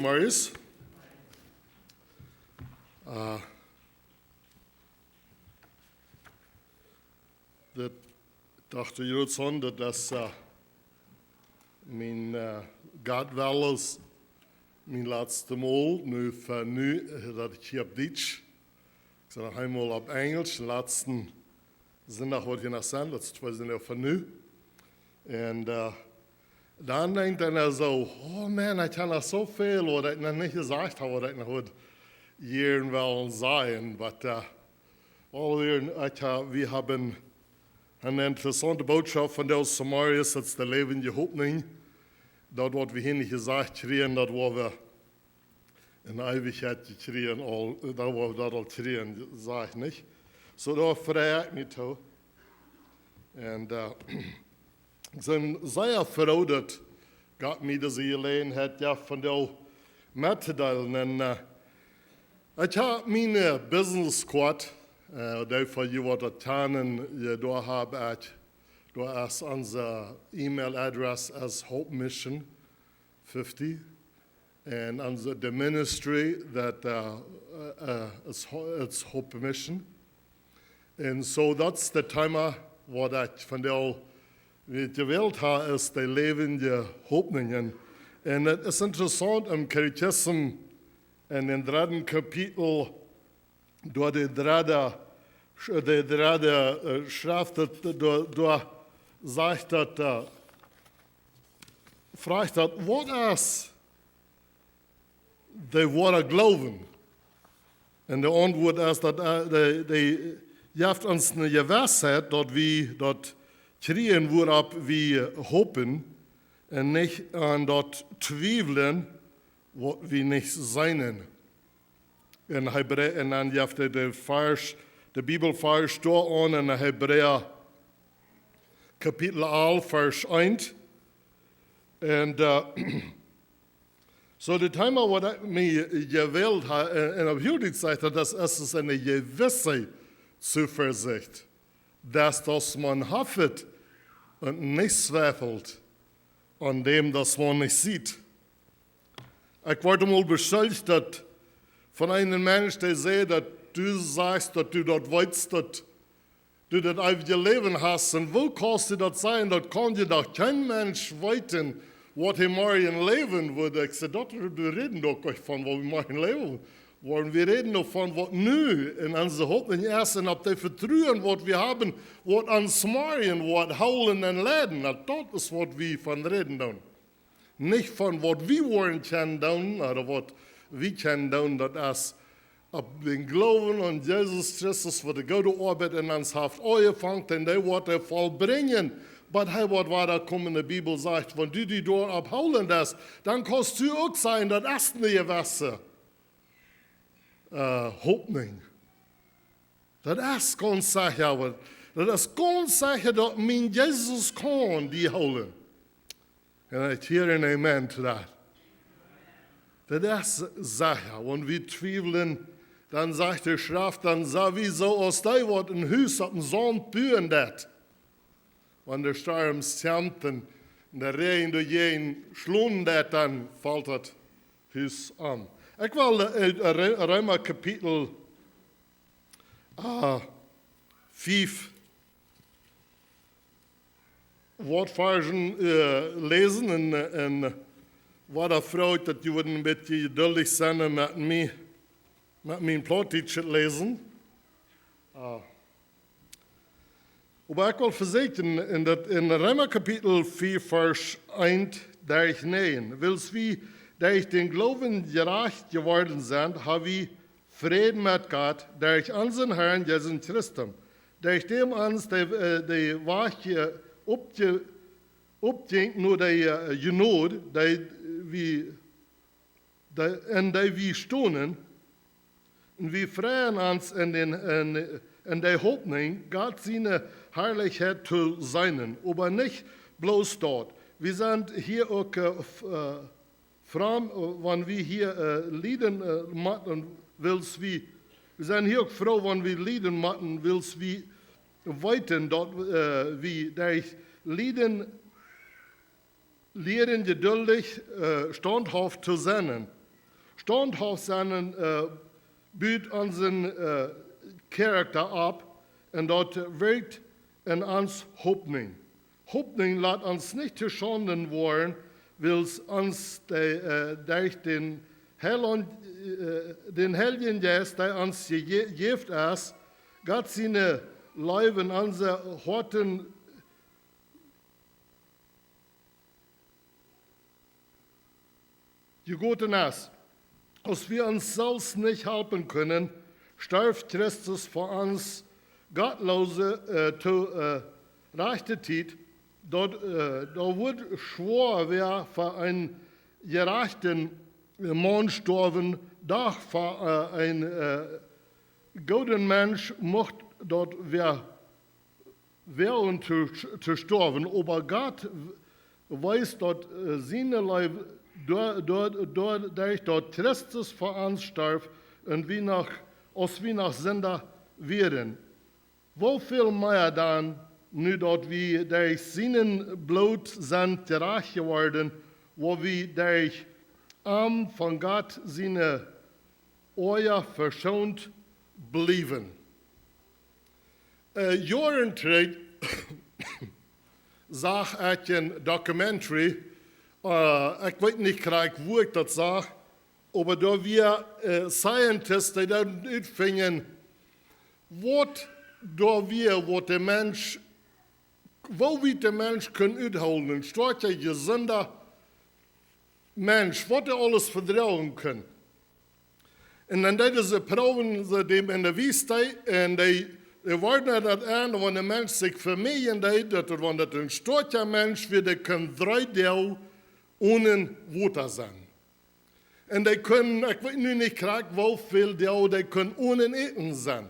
Marius. Dat dacht je zo'n dat mijn gaat wel eens mijn laatste maal, nu dat ik hier op Duits. Ik zei nog eenmaal op Engels, de laatste zondag wordt je naar zijn, dat is 2 zinnen van nu. En dan denkt hij zo, oh man, ik heb nog zoveel wat ik nog niet gezegd heb, wat ik nog had hier willen zeggen. Maar we hebben een interessante boodschap van de Samariërs, dat is de levende hoopning. Dat wat we hier niet gezegd kregen, dat wat we in eeuwigheid gekregen, dat wat we dat al kregen, zeg ik niet. Zo daar vraag ik me toe. En ik ben zeer verouderd, dat me deze gelegenheid ja, van jou met te delen. En ik heb mijn business squad, daarvoor je wat het tanen, je door hebt, door is onze e-mailadres als Hope Mission 50. En onze the ministry that is Hope Mission. En zo dat is het thema wat ik van jou gewählt habe, ist die levende hoopningen. En het is interessant om Catechism in den 3. Kapitel door de derde schrift, door zegt dat, vraagt dat, wat is de ware geloven? En de antwoord is dat de geeft ons een gewissheid dat we dat kriegen waarop we hopen en niet aan dat twijfelen wat we niet zijn. En dan geeft de Bibelvers door aan in Hebräer kapitel 11 vers 1. En zo de thema wat ik me gewählt habe, en op heel dit zegt dat is een gewisse Zuversicht, dass man hofft und nicht zweifelt an dem, das man nicht sieht. Ich wurde mal beschuldigt von einem Menschen, der sagt, dass du sagst, dass du das weißt, dass du das ewige Leben hast. Und wo kannst du das sein? Das kann dir doch kein Mensch weiten, was er morgen leben würde. Ich sage, wir reden doch nicht von, was wir morgen leben wollen. Wir reden doch von, was nu in unserer Hoffnung ist und ob die Vertrauen, was wir haben, was uns morgen, was holen und leiden. Das ist, was wir von reden tun. Nicht von, was wir wollen können tun, oder was wir können tun, das ist, ob den Glauben an Jesus Christus, was die gute Arbeit in uns hat, angefangen, und der wird er vollbringen. Aber hey, was weiterkommen in der Bibel sagt, wenn du die dort abholen lässt, dann kannst du auch sein, das ist eine gewisse Hoffnung. Das ist ganz sicher, das ist ganz sicher, dass mein Jesus kann die holen. Und ich höre ein Amen zu das. Das ist sicher. Wenn wir zweifeln, dann sagt die Schrift, dann sowieso aus dem Wort ein Haus auf dem Sand bühen das. Wenn der Sturm zerrt und der Regen durch jeden schlungen das, dann fällt das Haus an. Ich will Römer Kapitel 5 Wortversen lesen und war da freut, dass du ein bisschen geduldig sein mit meinem Plottisch lesen. Aber ich will verzeichnen, in Römer Kapitel 4 Vers 1 der ich nähen, willst wie da ich den Glauben gerecht geworden sind, habe ich Frieden mit Gott, der ich unseren Herrn Jesus Christus, der ich dem uns die Wache opdenkt, nur die Genot, in der wir stonen, und wir freuen uns in der Hoffnung, Gott seine Herrlichkeit zu sein, aber nicht bloß dort. Wir sind hier auch froh, wenn wir hier Lieden machen, wir sind hier auch froh, wenn wir Lieden machen, willst wie weiten dort, wie der Lieden lehren geduldig, standhaft zu sein. standhaft seinen bietet unseren Charakter ab und dort wirkt in uns Hoffnung. Hoffnung lässt uns nicht zu Schanden werden, weil es uns durch den Heiligen Geist, der uns gegeben ist, Gott seine Leben unsere Horten gegoten ist. Als wir uns selbst nicht helfen können, stirbt Christus für uns Gottlose zu rechter Zeit. Da wird schwor, wer für einen gerechten Mann sterben, doch für einen guten Mensch macht dort wer und zu sterben. Aber Gott weiß dort seine Leib, durch dort Christus für uns starb und als wir nach Sünder werden. Wo viel mehr dann, nu dort wir durch seinen Blut sind gerecht geworden, wo wir durch Arm von Gott seine Ohr verschont blieben. Jaren terug zag ik een documentary. Ik weet niet graag hoe ik dat zag, maar daar wir Scientists die dan uitvinden wat de mens, wo wir de mens kunnen uithouden. Staat je gezonder mens, wat alles verdragen kan. En dan deden ze proeven ze dem in de woestijn en die waren dat aan, wanneer de mens zich vermeien deed, dat er wanneer een stootje mens weer kan 3 deel ohne water zijn. En die kunnen, ik weet nu niet graag hoeveel deel, die kunnen ohne eten zijn.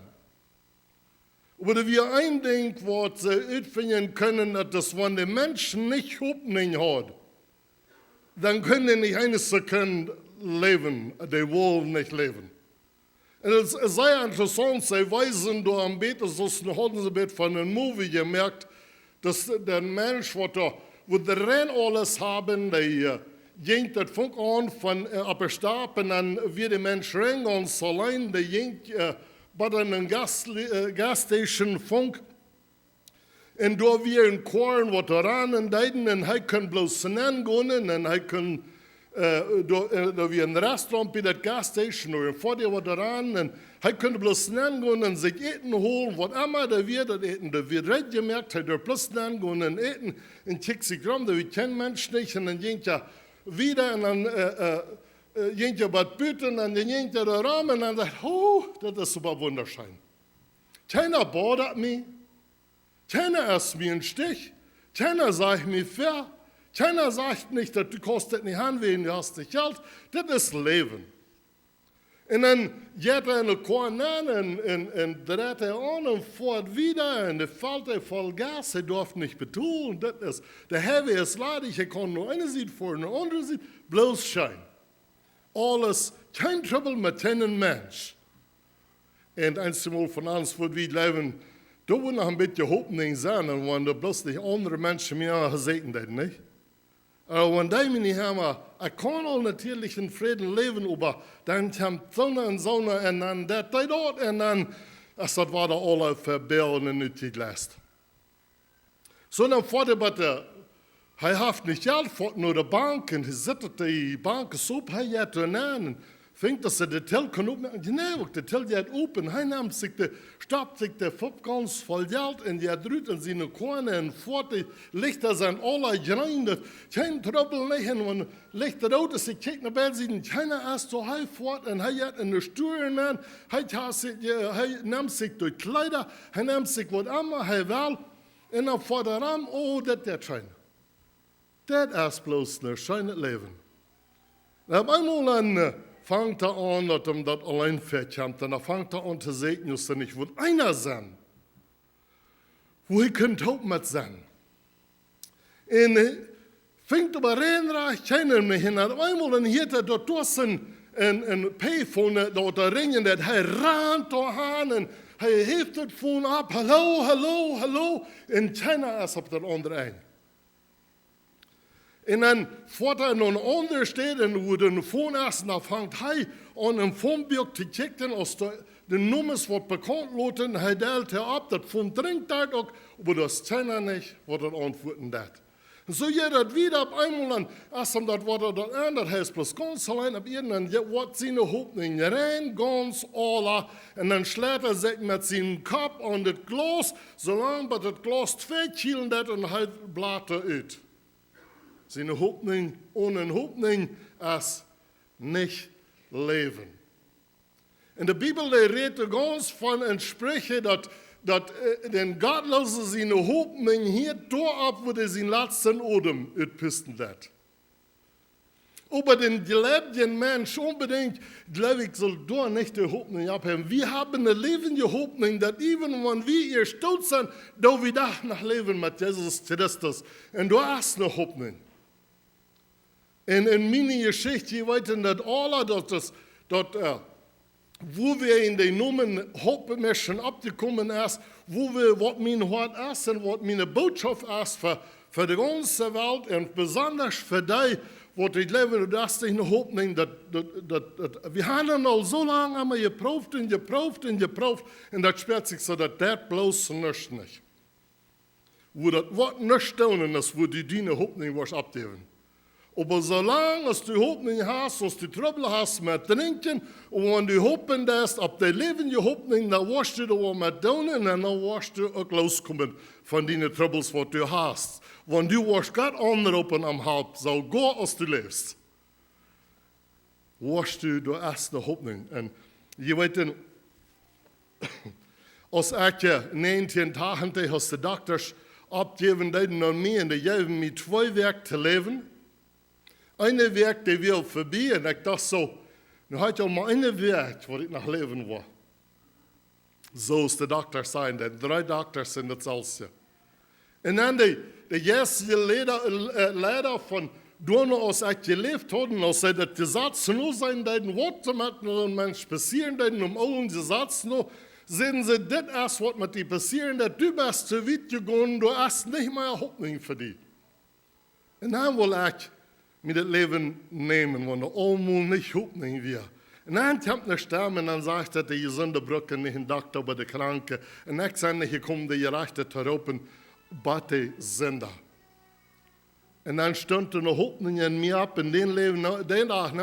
Aber wir ein Ding, was sie uitvinden können, dass wenn die Menschen nicht Hoffnung haben, dann können die nicht eine Sekunde leben, die wollen nicht leben. Und es ist sehr interessant, sie weisen da am Beten, so haben sie ein von einem Movie gemerkt, dass der Mensch, wo der rein alles haben, der ging das Funk an von ab und dann wird der Mensch rein ganz allein, der ging bei einer Gasstation Funk. Und da wir in Korn, was daran und deiden, und er kann bloß hinein gehen, und er kann, da wir ein Restaurant bei der Gasstation, oder vor dir was daran, und er kann bloß hinein gehen und sich Eten holen, was immer da wird eten. Da wird recht gemerkt, er darf bloß hinein gehen und eten, und kickt sich rum, da wird kein Mensch nicht, und dann ging er wieder, und dann, ging er was büten, und dann ging er da rum, und dann sagt, oh, das ist super wunderschön. Keiner bothert mich. Keiner ist mir ein Stich, keiner sagt mir fair, keiner sagt nicht, das kostet nicht an, wen du hast nicht Geld, das ist Leben. Und dann geht er in den Korn an und dreht er an und fährt wieder und er fällt voll Gas, er darf nicht betonen, das ist, der Heavy ist leidig, er kann nur eine Seite vor, eine andere Seite, bloß Schein. Alles, kein Trouble mit keinem Mensch. Und einmal von uns wird wir leben, da wird noch ein bisschen Hoffnung sein, wenn da bloß nicht andere Menschen mehr gesehen haben, nicht? Aber wenn die mir nicht haben, ich kann auch natürlich in Frieden leben, aber dann kommt Sonne und dann das dort und dann, das war da alle verbilden und nicht lässt. So dann fährt er bitte, er hat nicht Geld, fährt nur die Bank und er sitzt die Bank so, er geht an. Fängt, dass er den Till kann aufnehmen. Genau, der Till geht open. Er nimmt sich stoppt sich der Fupp ganz voll Geld und er drückt in seine Korne und fort, legt er sein alle rein. Kein Trouble nicht. Und wenn legt er aus, dass er kriegt nach Bett, sieht keiner erst so halb fort und er geht in die Stühle an. Er nimmt sich durch Kleider, er nimmt sich was immer, er will. Und dann fährt er an, oh, das ist der Schein. Das ist bloß ein schönes Leben. Und einmal fängt er an, dass er das allein verkommt. Und dann fängt er an zu segnen, dass er nicht will einer sein. Wo ich könnte auch mit sein. Und fängt aber rein, keiner mehr hin. Und einmal dann hört er dort draußen ein Payphone, dort ringen, er rannt da hin und er hebt das Phone ab. Hallo, hallo, hallo. Und keiner ist auf der andere ein. En dan wordt er nog andere steden wo de voornaast afhangt hij aan een voorbeeld te checken als de nummers wordt bekend laten, hij deelt er op, dat van drinkt dat ook, aber das Zehner nicht, wordt er antwoorden dat. En zo je dat weer op eenmaal dan, als hem dat wordt dat aan, dat hij is plus ganz alleen op jeden, en je wordt zijn hoopning rein, ganz alle, en dan slaat hij zich met zijn kop aan het glas, zolang dat het glas 2 kielen dat en hij blaat eruit. Zijn hoopning, ohne hoopning, als niet leven. In de Bibel redt er ganz van een spreken dat den Gottlosen zijn hoopning hier doorop, wo er zijn laatste odem uitpusten laat. Aber den geliebten Mensch unbedingt, glaube ich, soll da nicht die Hoffnung abhaben. Wir haben eine lebende Hoffnung, dass even wenn wir hier stolz sind, da wir da noch leben mit Jesus Christus. Und du hast eine Hoffnung. Und in meiner Geschichte, ich weiß nicht alle, dass wo wir in den Nummern hoffen möchten, abgekommen ist, wo wir, was mein Hart ist und was meine Botschaft ist für die ganze Welt und besonders für die, was ich lebe, und das ist eine Hoffnung, wir haben al so lange einmal geprüft und das spürt sich so, dass das bloß nicht. Wo das Wort nicht tun ist, wo die deine Hoffnung was abgeben. Aber solange du die Hoffnung hast, dass du Trouble hast mit Trinken, und wenn du hoffen hast, ob dein Leben die Hoffnung, dann wirst du da mit tun, und dann wirst du auch loskommen von den Troubles, was du hast. Wenn du wirst Gott anrufen am Haupt, so go, als du lebst, wirst du hast eine Hoffnung. Und je weet, als ich 19 Tagen hast die Doktors abgegeben, die an mir, und die geben mir 2 Werke zu leben. Eine Werk, die will vorbei, und ich dachte so, nu hat ja mal eine Werk, wo ich noch leben will. So ist der Doktor sein, die 3 Doktors sind das alles. Und dann die erste Lehrer von Dorne aus ich gelebt haben, als sie das Gesetz nur sein, die Worte mit einem Menschen passieren, die allen Gesetz nur, sehen sie, das ist, was mit dir passieren, dass du bist zu weit gegangen, du hast nicht mehr Hoffnung für dich. Und dann will ich mir das Leben nehmen, wenn du allmal nicht Hoffnung wir. Und dann kommt eine Stimme und dann sagt er, die gesunde Brücke nicht ein Doktor, aber die Kranke. Und ich bin nicht gekommen, die Gerechte zu rufen, Bate Sünder. Und dann stand eine Hoffnung in mir ab, in den Leben, den Tag,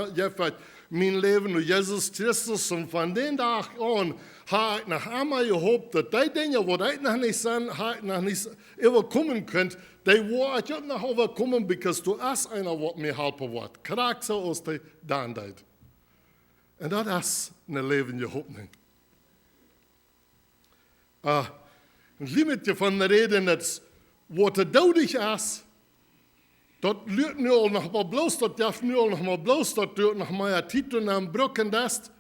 mein Leben und Jesus Christus, und von den Tag an habe ich noch einmal gehofft, dass die Dinge, die ich noch nicht sind, ich noch nicht überkommen könnte, die war ich auch noch überkommen, because du hast einer, der mir helfen wird. Krieg so aus der Dandheit. Und das ist eine lebende Hoffnung. Und ich liebe davon reden, dass was doodig ist, dat lukt nu al nog maar bloos, dat jaf nu al nog maar bloos, dat duurt nog maar een titel en brokken dest.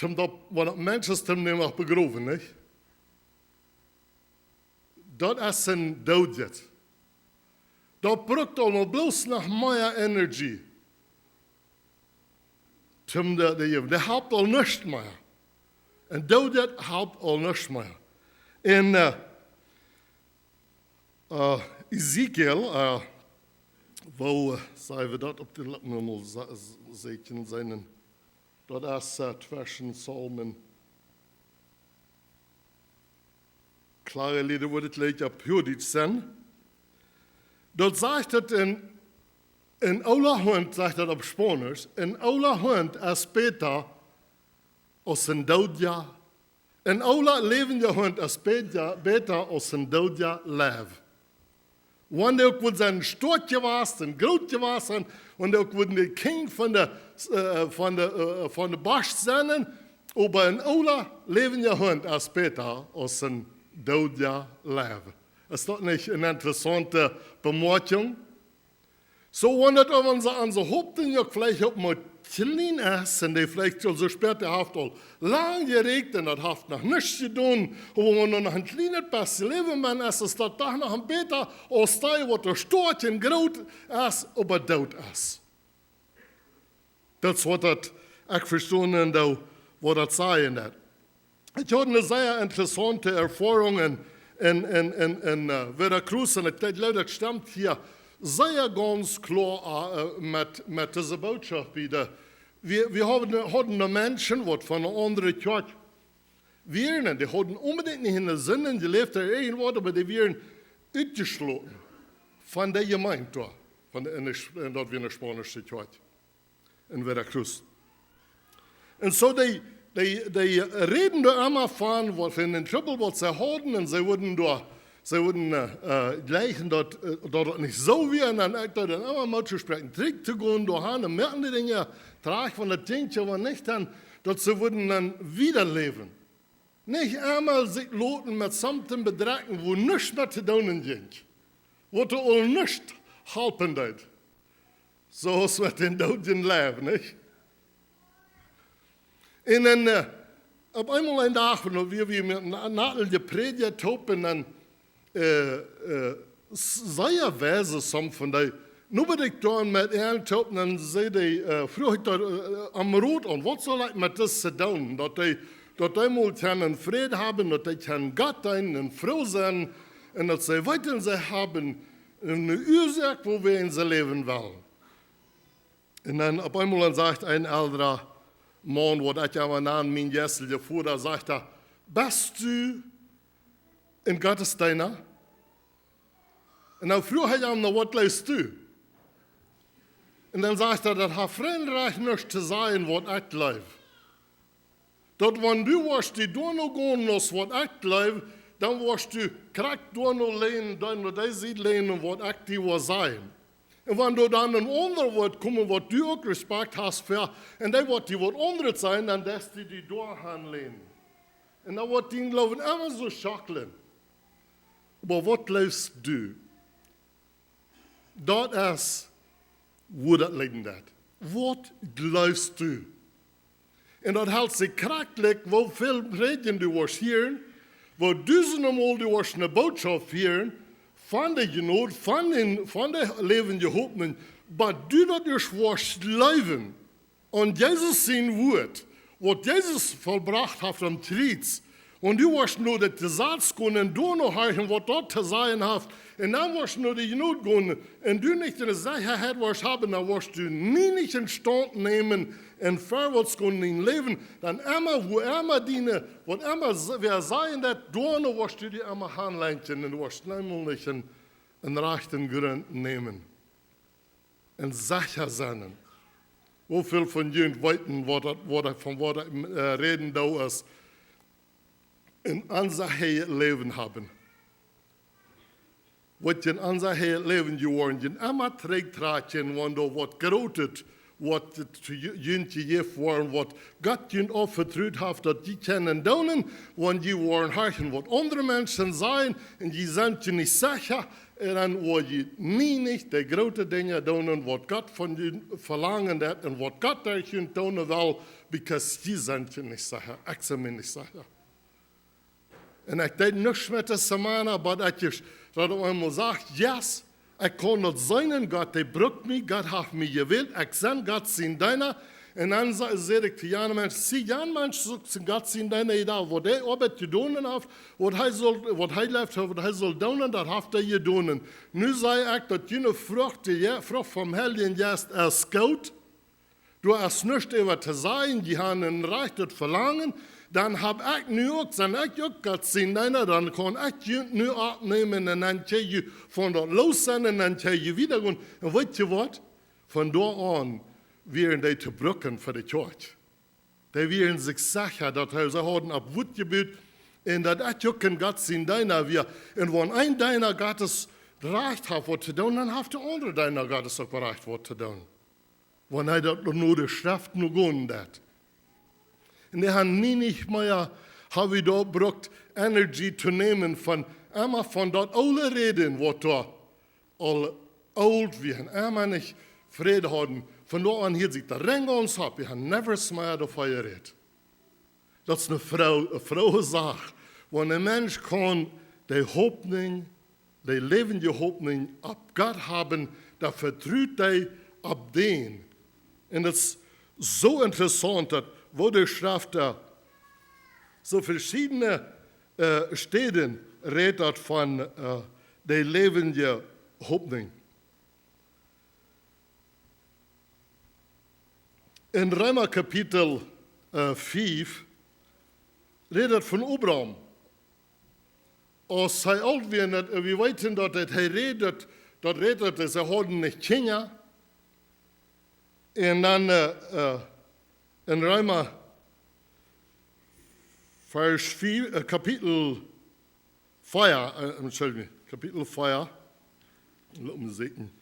Omdat wat mensen niet mag begroven, niet? Dat is een doodjet. Dat brukt al maar bloos nog meer energie. Dat helpt al niks meer. En doodjet helpt al niks meer. En Ezekiel, wo sagen wir das auf den Lippen nochmal sehen seinen, das ist zwischen Psalmen. Klare Lieder, wo das gleich abhört sind. Dort sagt das in aller Hand, sagt das auf Spanisch, in aller Hand ist besser als ein Doodja. In aller levende Hand ist besser als ein Doodja Lev. Want ook wordt zijn stootje was, een grootje was, en ook wordt de king van de Bosch zijn, maar een oude levende hond is beter als een dode leven. Is dat niet een interessante bemerking? So, wenn das unsere Hoffnung auch vielleicht auch mal klein ist, und die vielleicht schon so später haft all lang geregt, und das haft noch nichts getan, aber wenn man noch ein kleines bisschen leben man ist, ist das doch noch ein besser, als das, was der Storchen groß ist, aber tot ist. Das ist, was das, ich verstehe, was das sein hat. Ich hatte eine sehr interessante Erfahrung in Veracruz, und ich glaube, das stimmt hier sehr ganz klar mit dieser Botschaft wieder. Wir hatten Menschen, die von einer anderen Kirche waren, die hatten unbedingt nicht in den Sinnen, die lebten irgendwo, aber die waren ausgeschlossen von der Gemeinde da, dort wie eine spanische Kirche in Veracruz. Und so die reden da immer von den Trouble, was sie hatten, und sie würden gleichen dort nicht so wie, und dann dort immer mal zu sprechen, Trick zu gehen, da haben, und merken die Dinge, trag von der Ding, aber nicht dann, dass sie würden dann wieder leben. Nicht einmal sich loten mit something bedrecken, wo nichts mehr zu tun ging, wo du all nichts helfen deit. So ist es in deinem Leben, nicht? Und dann, auf einmal ein Tag, wo wir mit Nadel gepredigt haben, dann sei ja weise, some von der, nur bin ich da mit ihnen tappen, dann sei die, früher am Rot an, was soll ich mit das zu tun, dass die mal einen Frieden haben, dass die können Gott einen froh sein, und dass sie weiter sie haben, eine Ursache, wo wir in sie leben wollen. Und dann auf einmal sagt ein älterer Mann, wo ich aber nach mein Jessel gefuhr, da sagt er, bist du in Gottes Deiner? Und dann früher ich ihm noch, was lässt du? Und dann sagt er, das hat Frankreich nicht zu sein, was ich lebe. Dort, wenn du warst, die du noch gehen lässt, was ich lebe, dann warst du, krieg du noch lehnen, dann noch die sieht lehnen, was ich die war sein. Und wenn du dann ein anderer Wort kommen, was du auch Respekt hast für, und dann wird die was anderes sein, dann lässt du die durchlehnen. Und dann wird die, glaube ich, immer so schackeln. Aber was läufst du? Dort ist, wo das liegt. Was läufst du? Und das hält sich kranklich, wo viel Reden du wirst hören, wo duizendmal du wirst eine Botschaft hören, von der Genot, von der lebenden Hoffnung, aber du das wirst leben. Und Jesus sein Wort, was Jesus vollbracht hat am Kreuz, und du wirst nur das Satz gehen und du noch hören, was dort zu sein hat, und dann wirst du nur die Genot gehen, und du nicht in der Sicherheit wirst haben, dann wirst du nie nicht in Stand nehmen, und vorwärts gehen in Leben, dann immer, wo immer diene, wo immer wer sein wird, du wirst du die immer handlenken, und du wirst nämlich einen rechten Grund nehmen. Und sicher sein. Wie viel von jenen weiten, von was reden da ist, in unser Leben haben. Was in unser Leben geworden sind, immer trägt, wenn du was gerotet, was zu jenen gegeben worden, was Gott ihnen auch vertraut hat, dass die können tun, wenn die wollen hören, was andere Menschen sagen, und die sind nicht sicher, dann wollen die nie nicht die großen Dinge tun, was Gott von ihnen verlangen hat, und was Gott durch ihnen tun will, weil die sind nicht sicher, ich bin mir nicht sicher. Und ich denke nicht mit der Samana, aber ich einmal sagt, yes, ich kann nicht sein, Gott, der braucht mich, Gott hat mich gewählt, ich bin Gott sein deiner. Und dann sage ich zu Jan Mensch, Jan Mensch, Gott sein deiner, egal, was der Arbeit zu tun hat, was er läuft, was er soll tun, das hat er getan. Nun sage ich, dass jene Frucht vom Heiligen Geist ist gut. Du hast nichts über zu sagen, die haben ein Reich, das verlangen. Dann habe ich nu auch, wenn ich auch Gott sein deiner, dann kann ich nu abnehmen und dann kann ich von dort los sein und dann kann ich wieder gehen. Und weißt du was? Von dort an werden die zu Brücken für die Kirche. Die werden sich sicher, dass sie haben ab Wutgebiet und dass ich auch kein Gott sein deiner wir. Und wenn ein deiner Gottes Recht hat, was zu tun, dann hat der andere deiner Gottes auch Recht, was zu tun. Wenn er das nur die Schrift nur gehen hat. Und die haben nie nicht mehr, habe ich da gebraucht, Energie zu nehmen von einmal von dort alle reden, wo da all alt wir haben, einmal nicht Frieden haben. Von dort an hier sich der Ring uns ab, wir haben never mehr davon geredet. Das ist eine frohe Sache. Wenn ein Mensch kann die Hoffnung, die lebende Hoffnung ab Gott haben, da vertraut er ab den. Und das ist so interessant, dass wo der schreibt da so verschiedene Steden redet von der lebenden Hoffnung. In Römer Kapitel 5 redet von Abraham. Als hij oud werd, we weten dat hij redet, dat ze hadden niet Kinder. En dan in Römer Vers 4, Kapitel 4, Kapitel 4, laat me zien,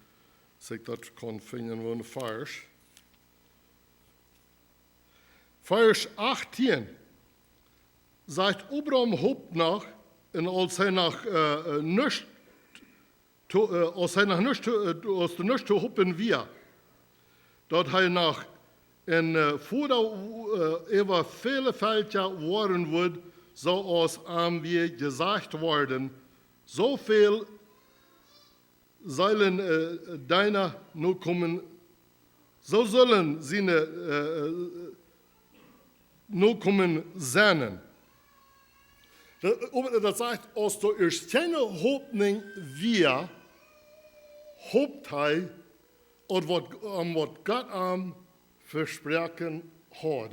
als ik dat kan vinden, wat een vers. Vers 18 sagt Abraham hoopt nog, en als hij nog niets te hopen weer, dat hij nog en voordat over vele veldjes worden wordt, zoals aan weer gezegd worden, zoveel zullen deiner nu komen, zo zullen zijn nu komen zijn. Dat zegt, als du eerst keine Hoffnung wir, hoopt hij op wat God am versprochen hat.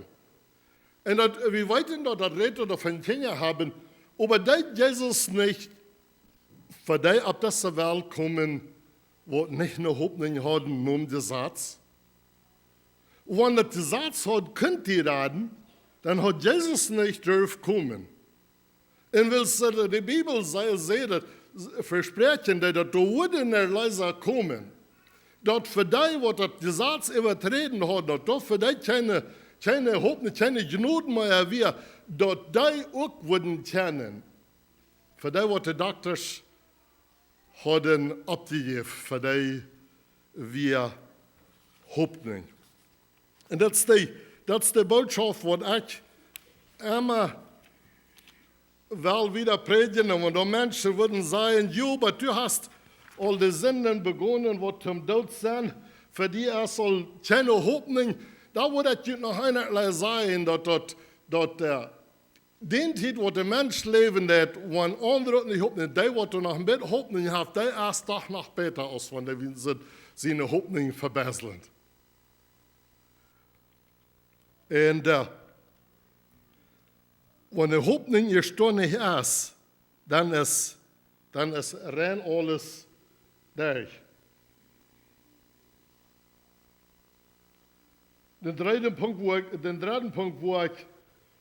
Und wir weten dat Räte von Kinder haben, aber dat Jesus nicht für die auf diese Welt kommen, wo nicht eine Hoffnung haben, nur den Satz. Und wenn das den Satz hat, könnt ihr raten, dann hat Jesus nicht dürfen kommen. Und weil die Bibel sagt, versprechen, dass du würden leiser kommen, dat für die, wat dat Gesetz übertreten hat, dat für die keine Hoffnung, keine Gnade mehr wir, dat die auch würden kennen. Für die, wat die Doktors haben abgegeben, für die wir Hoffnung. Und das ist die Botschaft, was ich immer will wieder predigen, und die Menschen würden sagen, jo, aber du hast all die Sünden begonnen, die zum Tod sind, für die er soll keine Hoffnung. Da würde ich noch einerlei sagen, dass den Zeit, wo der Mensch leben, dat wenn andere nicht Hoffnung, die, die noch mit Hoffnung haben, die erst doch noch besser aus, wenn die seine Hoffnung verbessern. Und wenn die Hoffnung nicht ist, dann ist rein alles durch. Den dritten Punkt, wo ich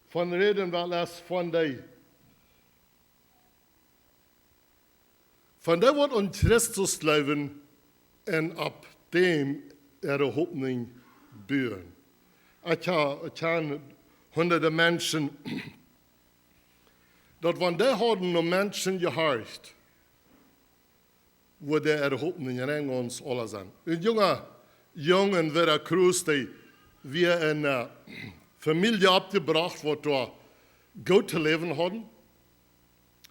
von reden will, ist von der wird an Christus leben und ab dem ihre Hoffnung bühren. Ich kann hunderte Menschen, dat wenn die haben noch Menschen gehorcht, wo der Hoffnung in uns alle sind. Ein Junge in Veracruz, die wir in eine Familie abgebracht, wo da gut zu leben hatten.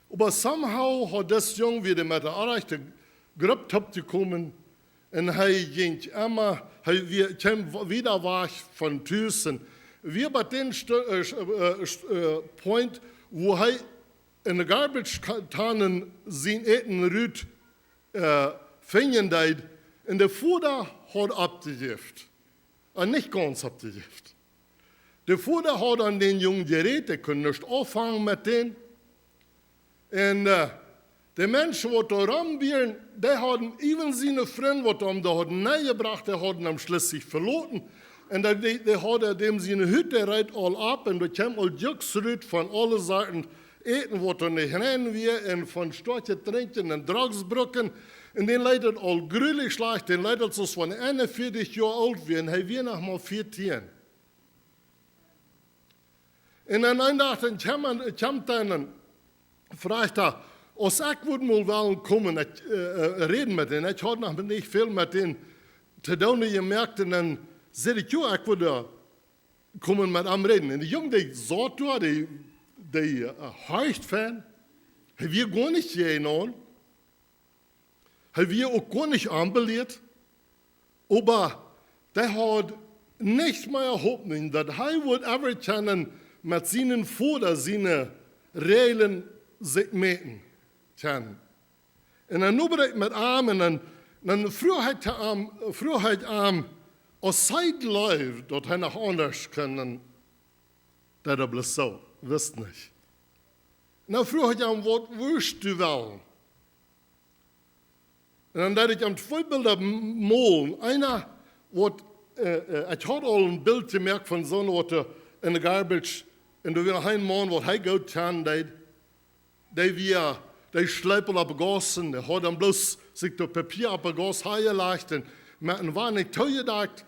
Aber somehow hat das Junge wieder mit der Arbeit Gruppe gekommen und er ging immer, wir kamen wieder weg von Tüßen. Wir bei dem Point, wo er in der Garbage-Tannen sein Eten rüht, finden deit, und der Vater hat abgegeben. Und nicht ganz abgegeben. Der Vater hat an den Jungen geredet, der konnte nicht anfangen mit denen. Und die Menschen, die da rumbieren, die haben even seine Freunde, die da haben nähergebracht, die haben am Schluss sich verloren. Und die hat dem seine Hütte reit all ab, und da kam all Jux rüt von allen Seiten, eten, was er nicht rein wir, und von Storche trinken und Dragsbrücken. Und den leidet all grülich schlecht, den leidet so von 41 Jahren alt werden, er wir noch mal 14. Und dann einen Tag kommt dann, fragt er, als ich würde mal wollen kommen, reden mit denen, ich hatte noch nicht viel mit denen zu tun gemerkt, und dann sagte ich, ja, ich würde kommen mit ihm reden. Und die Jungen, die sagt, die heucht fan, haben wir gar nicht genommen, haben wir auch gar nicht anbelehrt, aber der hat nicht mehr Hoffnung, dass er wird anerkennen mit seinen Vater, seine reellen sich meten kann. Und dann nur mit Arm und dann Frühheit Arm, aus Zeit läuft, dort er noch anders können, das ist bloß so, wisst nicht. Und dann Frühheit Arm, was willst du wollen? Und dann dachte ich am Vollbilder malen, einer, ich hatte all ein Bild gemerkt von so einer, in der Garbage, und da war ein Mann, was er gut kann, der schleppel abgegossen, der hat dann bloß sich das Papier abgegossen, hergelegt, und mit einem wenig Tau gedacht,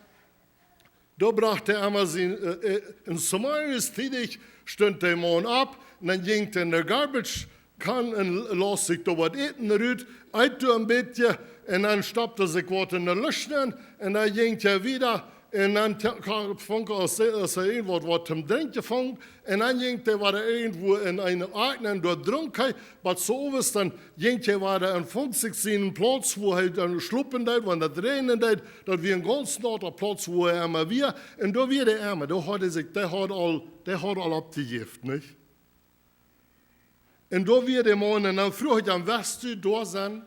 da brachte er einmal in Somalia tätig, stund der Mann ab, und dann ging er in der Garbage, kann und las sich da was eten rüt, eit ein bisschen, und dann stoppte sich was in der Lüschnen, und dann ging er wieder, und dann fand er irgendwo was zum Trinken gefangen, und dann ging er wieder irgendwo in eine Ordnung dort drunken, was so ist, dann ging er wieder an 50 seinen Platz, wo er dann schluppen deit, wenn er drehen deit, das wie ein ganz neuer Platz, wo er immer wieder, und da wieder er immer, da hat er sich, der hat all abgegeben, nicht? Und da wird der Mann, und dann frage ich dann, wirst du da sein?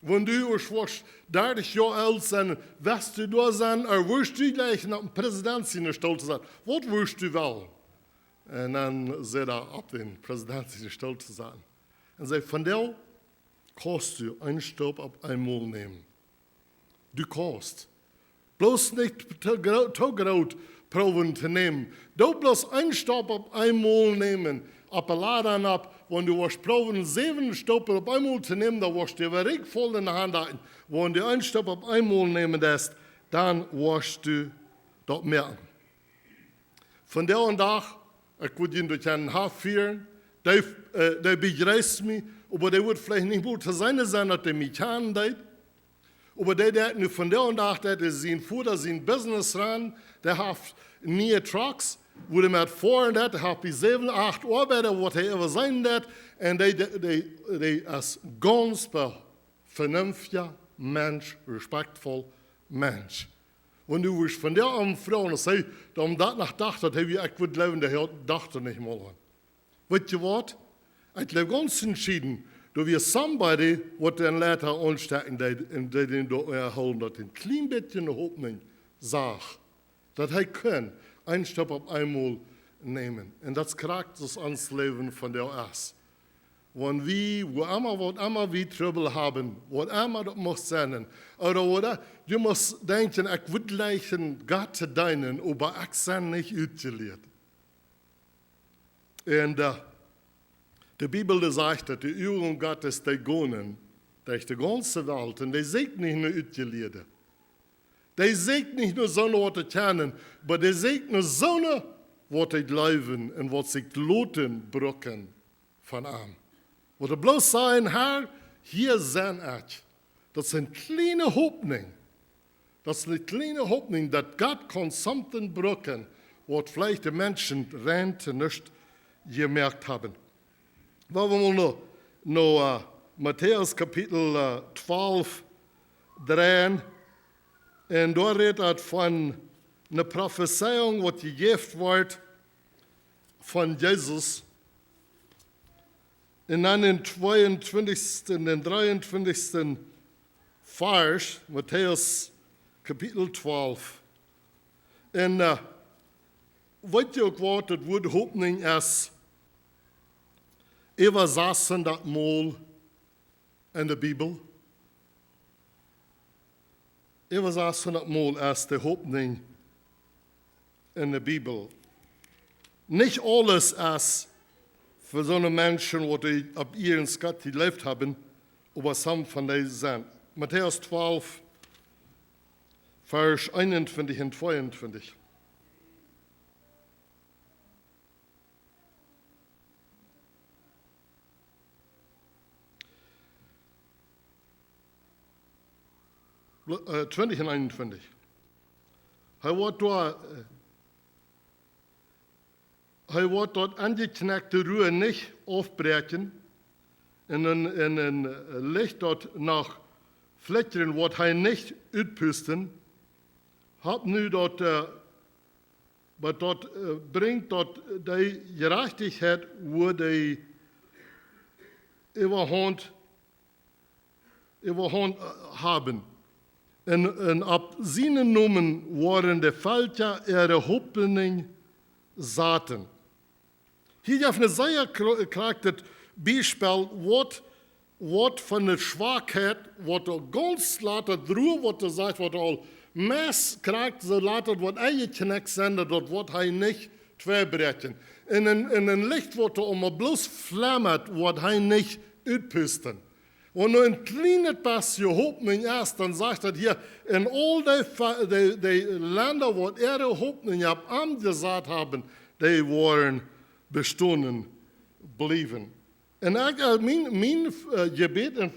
Wenn du warst 30 Jahre alt sein, wirst du da sein, oder willst du gleich nach dem Präsidenten stolz sein? Was willst du wollen? Und dann sagt er, ab den Präsidenten stolz zu sein. Und sagt, von der kannst du einen Stopp auf einmal nehmen. Du kannst. Bloß nicht Togrot proben zu nehmen. Du bloß einen Stopp auf einmal nehmen. Appeladen ab, wenn du was proben, 7 Stoppen auf einmal zu nehmen, dann wirst du direkt voll in der Hand halten. Wenn du einen Stopp auf einmal nehmen lässt, dann wirst du das merken. Von der und Tag, ich würde ihn durch einen Haft führen, der begreift mich, aber der wird vielleicht nicht gut zu sein, dass der mich kann, aber der nur von der und Tag, der sein Futter, sein Business ran, der hat nie Trucks, wo er mit fahren, der hat bis 7, 8 Arbeiter, was er immer sein wird, und der ist ganz vernünftiger Mensch, respektvoll Mensch. Wenn du willst von der armen Frau sagst, um das nach dachte, hey, wie ich würde leben, der dachte nicht mal an. Weißt du was? Ich lebe ganz entschieden, da wir somebody, was den Leiter anstecken, der den da erholen, dass ein klein bisschen Hoffnung sagt, dass er kann, einen Stopp auf einmal nehmen. Und das kriegt das ans Leben von der Ass. Wenn wir, wo immer wir Trouble haben, wo immer das muss sein, oder du musst denken, ich will gleich Gott zu deinen, aber ich bin nicht utiliert. Und die Bibel sagt, dass die Übung Gottes die Gonen durch die ganze Welt, und die sind nicht nur utiliert. Die sind nicht nur so, was sie kennen, aber die sind nur so, was sie leben und was sich loten brücken von ihm. Wo sie bloß sagen, Herr, hier sind ich. Das sind kleine Hoffnungen. Das ist eine kleine Hoffnung, dass Gott kann something brücken, was vielleicht die Menschen rent nicht gemerkt haben. Wollen wir noch Matthäus Kapitel 12 drehen. Und da redet von einer Prophezeiung, was gegeben wird von Jesus. Und dann den 22. und den 23. Vers, Matthäus Kapitel 12. Und was ihr auch wartet, wurde Hoffnung erst übersaßen das Mal in der Bibel. Übersaßen das Mal erst die Hoffnung in der Bibel. Nicht alles ist für so eine Menschen, die ab ihren Gott gelebt haben, aber some von denen sind. Matthäus 12, Vers 21 und 22. Und 21. Er wird dort angeknackte Ruhe nicht aufbrechen, und ein Licht dort nach Fleckchen wird er nicht utpusten. Hat nu dort, bringt dort die Gerechtigkeit, wo die überhand haben. En ab seinen Namen waren de Falter ihre Hoffnung zaten. Hier heeft een zeer krachtig Beispiel, wat van de Schwachheit, wat er ganz later droeg, wat er sagt, wat er al mes krijgt, so later wat eigen knecht zijn, dat wat hij niet tweebrechen. In een licht wat er maar bloos flammert, wat hij niet uitpusten. Und nur ein kleines bisschen Hoffnung ist, dann sagt er hier, in all die Länder, wo ihre Hoffnung angesagt haben, die waren bestanden blijven. En mijn gebet en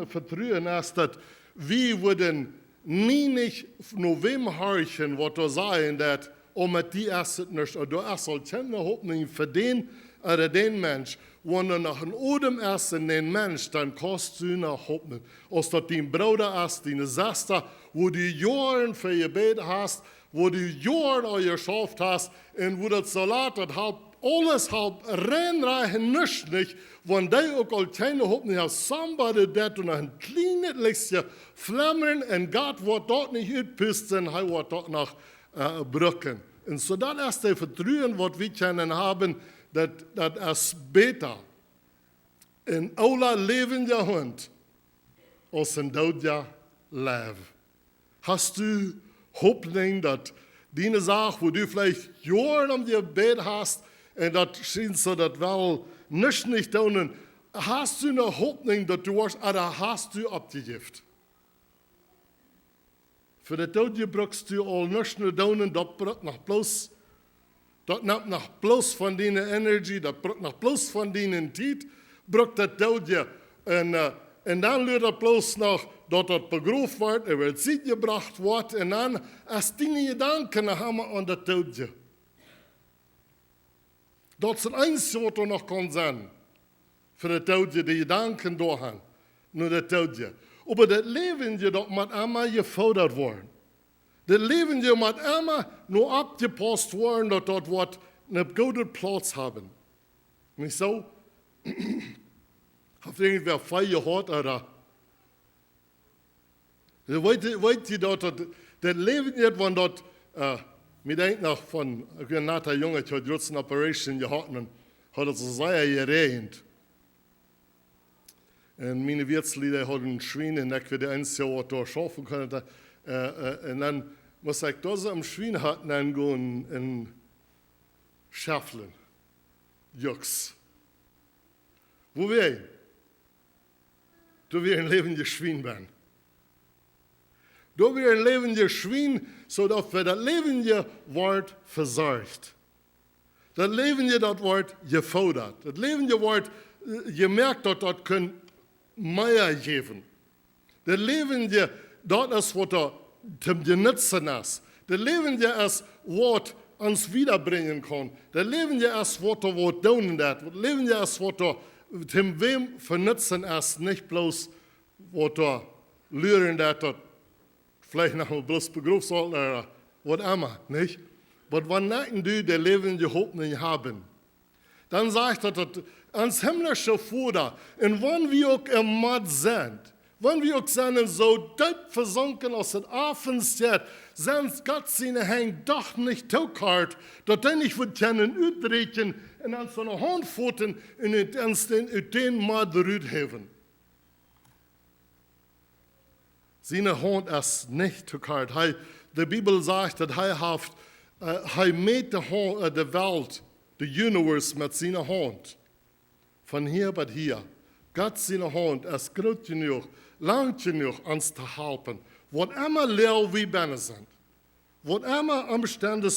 vertrouwen is dat we worden niet naar wem horchen, wat er zeggen, dat met die is het niet, er is al geen Hoffnung für den oder den Mensch. Wenn er nach einem Odem ist in den Mensch, dann kannst du eine Hoffnung. Als das dein Bruder ist, deine Schwester, wo du Jahre für ihr Gebet hast, wo du Jahre geschafft hast, und wo das so later alles reinreichen nicht, wenn du auch all keine Hoffnung hast, somebody that noch ein kleines Lichtchen flammern, und Gott wird dort nicht utpisten, er wird dort noch brücken. Und so das ist das Vertrauen, was wir können haben, dat is beter in alle levende Hund als een doodja leef. Hast du Hoffnung, dat die Sache, wo du vielleicht Jahre um dir Bett hast, und das scheint so, dat wel nicht tun, hast du eine Hoffnung, dat du warst, oder hast du abgegeben? Für das doodje brauchst du all nicht nur tun, dat braucht noch bloß. Dat nimmt nog bloos van die energie, dat brukt nog bloos van die tijd, brukt dat doodje. En dan lukt het bloos nog dat het begroefd wordt, er wordt ziet gebracht wordt, en dan als die gedanken hebben aan dat doodje. Dat is het enige wat er nog kan zijn. Voor het doodje, die gedanken doorgaan. Naar dat doodje. Maar dat leventje, dat moet allemaal geforderd worden. Dat leventje moet immer nur abgepasst worden, dat dat wat een goede plaats hebben. Niet zo? Heeft irgendwer veel gehad, oder? Weet je dat leventje, want dat, mir denkt nog van, ik ben net een jongen, die had juist een operation gehad, en had het zo zeer geregend. En mijn Wirtslieder hadden een Schwein, en ik werd eens zo wat door schaffen kunnen. En dan moest ik dat am Schwein hatten, dan gaan en schaffelen. Juks. Wo wir je? Da wir ein lebendiges Schwein ben. Da wir ein lebendiges Schwein, zodat wir das lebendige Wort versorgt. Das lebendige, das Wort gefordert. Das lebendige Wort gemerkt, dass das kann mehr geben. Das lebendige, das ist, was er zum Genutzen ist. Das lebendige ist, was uns wiederbringen kann. Das lebendige ist, was er tun wird. Das lebendige ist, was er zum wem vernutzen ist, nicht bloß, was er lernen wird, vielleicht noch mal bloß Beruf soll oder was immer, nicht? Aber wenn du die lebende Hoffnung haben, dann sagt er, dass ans himmlische Vater, und wenn wir auch im Mord sind, wenn wir auch sind so deep versunken aus dem Affenstedt, sind Gott seine Hände doch nicht so hart, dass er nicht wird können uitreichen und an seine Handpfoten und den Mord rüberheben. Seine Hand ist nicht so hart. Die Bibel sagt, dass er mäht die Welt, die Universe mit seiner Hand. Von hier bis hier. Gott seine Hand ist groß genug, lang genug, uns zu helfen. Was immer leer wir binnen sind, was immer Umstände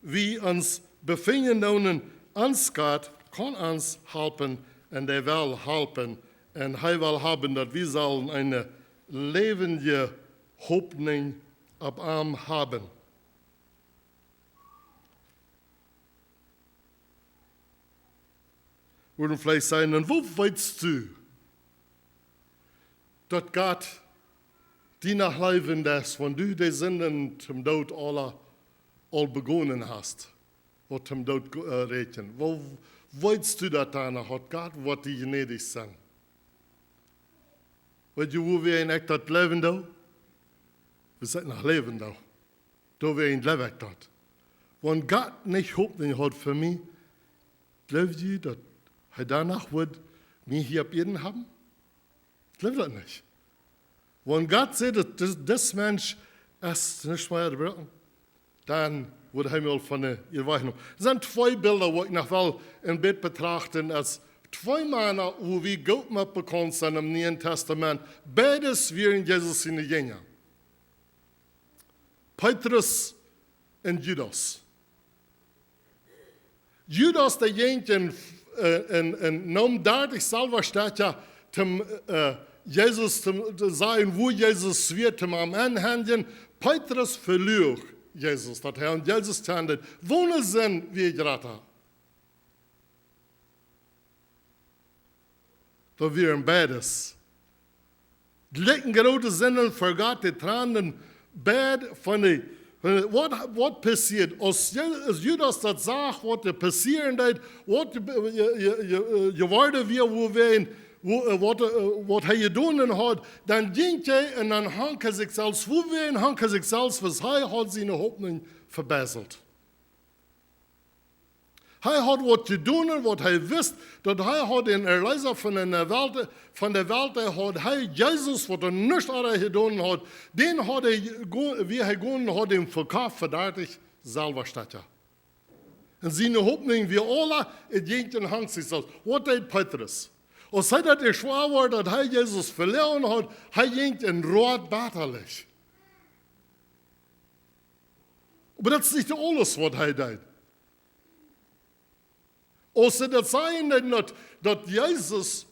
wir uns befinden, uns Gott kann uns helfen und er will helfen. Und er will haben, dass wir sollen eine lebende Hoffnung ab ihm haben. Würden vielleicht sagen, und wo weißt du, dass Gott die nach Leben ist, wenn du die Sünden zum Tod all begonnen hast, was zum Tod rechnen? Wo weißt du, dass danach hat Gott, was die gnädig sind? Weet je hoe we in echt dat leven doen? We zitten nog leven da. Da wir in leven dat. Wenn Gott nicht Hoffnung hat für mich, glaubt ihr, dass er danach wird mich hier auf Erden haben? Ich glaube das nicht. Wenn Gott sagt, dass das Mensch erst nicht mehr brauchen, dann wird er mir von der Erweiterung. Es sind zwei Bilder, die ich noch will im Bett betrachten, als zwei Männer, wo wir Gott mitbekommen sind im Neuen Testament. Beides wären Jesus seine Jünger. Petrus und Judas. Judas, der ging in Namen dadurch selber steht ja, Jesus zu sagen, wo Jesus wird, am Anhängen. Petrus verlor Jesus, das Herr, und Jesus standet, wo sind wir gerade? Da wären beides. Die lecken große Sinnen für Gott, die Tränen, beid von den. Wat passiert? Als Judas dat zag, wat er passieren deed, wat je waarde weer hoe we wat hij gedaan had, dan ging hij en dan hangt hij zichzelf, hoe we en hangt hij zichzelf, was hij had zijn hoop verbesserd. Hij had wat gedaan, wat hij wist, dat hij had in Erleiser van de Welt, had hij Jezus, wat er niets aan gedaan had, den had hij, wie hij gedaan had, hem verkauft, verdadig, selber statt. En zijn hoopning, wie alle, het ging en hangt zichzelf. Wat deed Petrus? Als hij dat er schwaar was, dat hij Jezus verloren had, hij ging en rood baterlich. Maar dat is niet alles, wat hij deed. Als ze dat zeiden, dat Jezus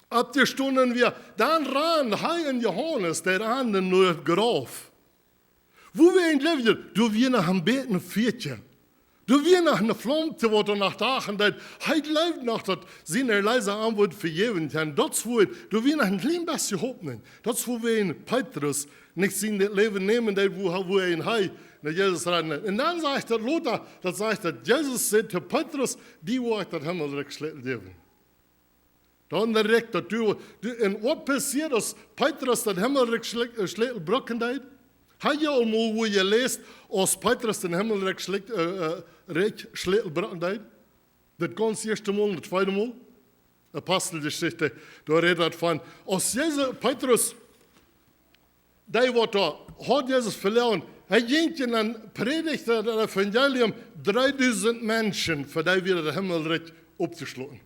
ab der Stunden wir, dann ran hij en Johannes, der ran nur het graf. Wo wir in leven, du wir nach einem beten Viertje. Du wir nach einer Flammte, wo du nach Dachen deed, hij lebt noch, dat zijn leise Antwort vergeben kann. Das wo, du wir nach ein klein bisschen Hoffnung. Das wo wir in Petrus nicht sein Leben nehmen, wo in hij naar Jesus ran. Und dann sagt der Lothar, das sagt der Jesus sagt zu Petrus, die wo ich das Himmelreich schlecht leben. Dann direkt, dat du, und was passiert, als Petrus das Himmelreich schlecht brocken deed? Heb je al mal, wo je leest, als Petrus den Himmelreich schlecht brocken deed? Das ganz erste Mal, das zweite Mal? Apostelgeschichte, da redet von, als Jesus, Petrus, der wat da, hat Jesus verloren, hij ging en dan predigte das Evangelium 3000 Menschen, für die wieder der Himmelreich aufzuschlagen.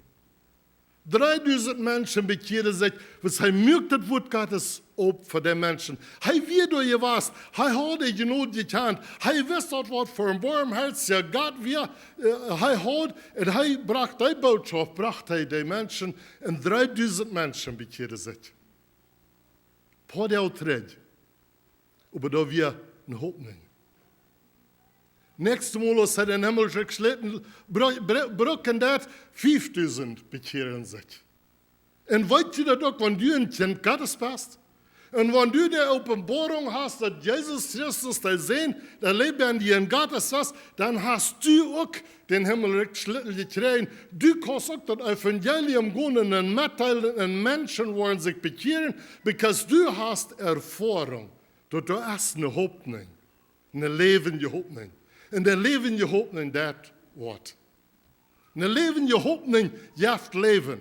3000 Menschen bekehren sich, was hij merkt, das Wort Gottes op für die Menschen. Hij wie du je warst, hij hat die genug getan, hij wist dat wat für ein barmherziger Gott wir, hij hat, und hij bracht die Botschaft, bracht hij die Menschen, und 3000 Menschen bekehren sich. Paar der Träg, aber da wir eine Hoffnung. Nächstes Mal, als er den Himmel geschlitten, brücken das 5000 bekehren sich. Und weißt du das auch, wenn du ein Kind Gottes bist? Und wenn du die Offenbarung hast, dass Jesus Christus der Sehen, der Lebendige in Gottes ist, dann hast du auch den Himmel gekriegt. Du kannst auch das Evangelium gehen und mitteilen und Menschen wollen sich bekehren, because du hast Erfahrung. Dat du hast eine Hoffnung, eine lebende Hoffnung. Und der lebende Hoffnung, das Wort. Eine lebende Hoffnung, jaft Leben.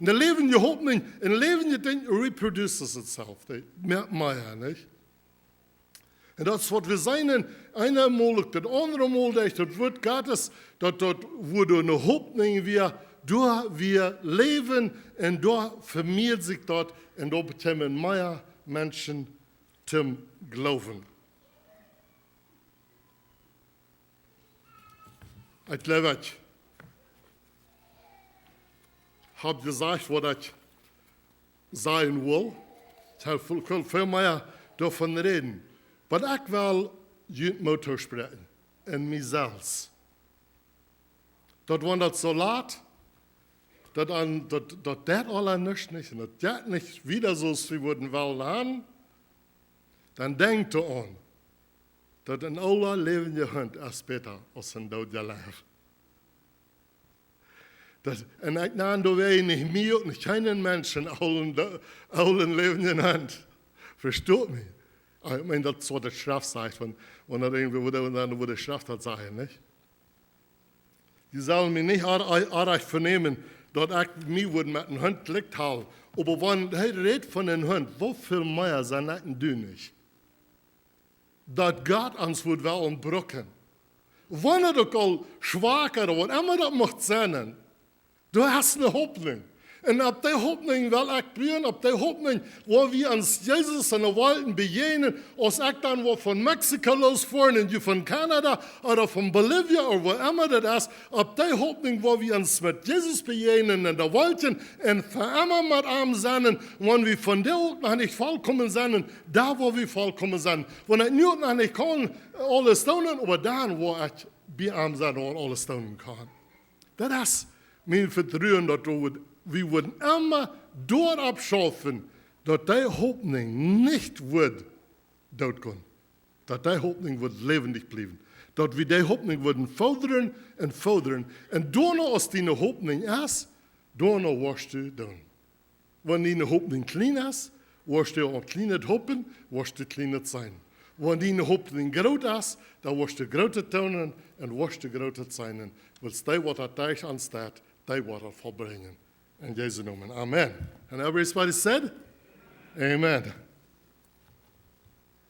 Eine lebende Hoffnung, ein lebende Ding reproduces itself. Das merkt man ja, nicht? Und das ist, was wir sein, einer Mal, das andere Mal, das Wort Gottes, das wo du eine Hoffnung wir, wir leben und da vermehrt sich dort und da bekommen mehr Menschen zum Glauben. Ich glaube, ich habe gesagt, was ich sagen will. Ich will viel mehr davon reden. Aber ich will Jugendmutter sprechen, in mich selbst. Dat wenn das so laat, dat alle nicht, und das nicht wieder so ist, wie wir den wollen haben, dann denkt an, dat een alle levende hond is beter als een dood lijf. En ik naam door wij niet meer und keinen Menschen allen Leben in Hand. Versteht mich? Ich meine, das ist so das Schrift sagt, wenn das irgendwie wo der Schrift hat sagen, nicht? Die sollen mich nicht arg vernehmen, dass ich mich mit dem Hund gelegt habe. Aber wenn er redet von den Hund, wie viel mehr sind du nicht? Dass Gott uns wird wollen brücken. Wenn er doch all schwach oder was immer das macht sein, du hast eine Hoffnung. Und ob die Hoffnung will ich bringen, ob die Hoffnung, wo wir uns Jesus in der Welt begegnen, als ich dann wo von Mexiko losfahren und du von Kanada oder von Bolivia oder wo immer das ist, ob die Hoffnung, wo wir uns mit Jesus begegnen in der Welt und für immer mit ihm sind, wenn wir von der Ort noch nicht vollkommen sind, da wo wir vollkommen sind. Wenn ich nur noch nicht kann, alles tun, aber dann, wo ich bei ihm sein und alles tun kann. Das ist mein Vertrauen, dass wir würden immer dort abschaffen, dass die Hoffnung nicht wird dort gehen. Dass die Hoffnung wird lebendig bleiben. Dass wir die Hoffnung würden fördern. Und dann, als die Hoffnung ist, dann wirst du tun. Wenn die Hoffnung klein ist, wirst du auch klein hoffen, wirst du klein sein. Wenn die Hoffnung groß ist, dann wirst du groß tun und wirst du groß sein. Weil die, was da dich ansteht, die wird er vollbringen. In Jesu Namen. Amen. And everybody said, Amen.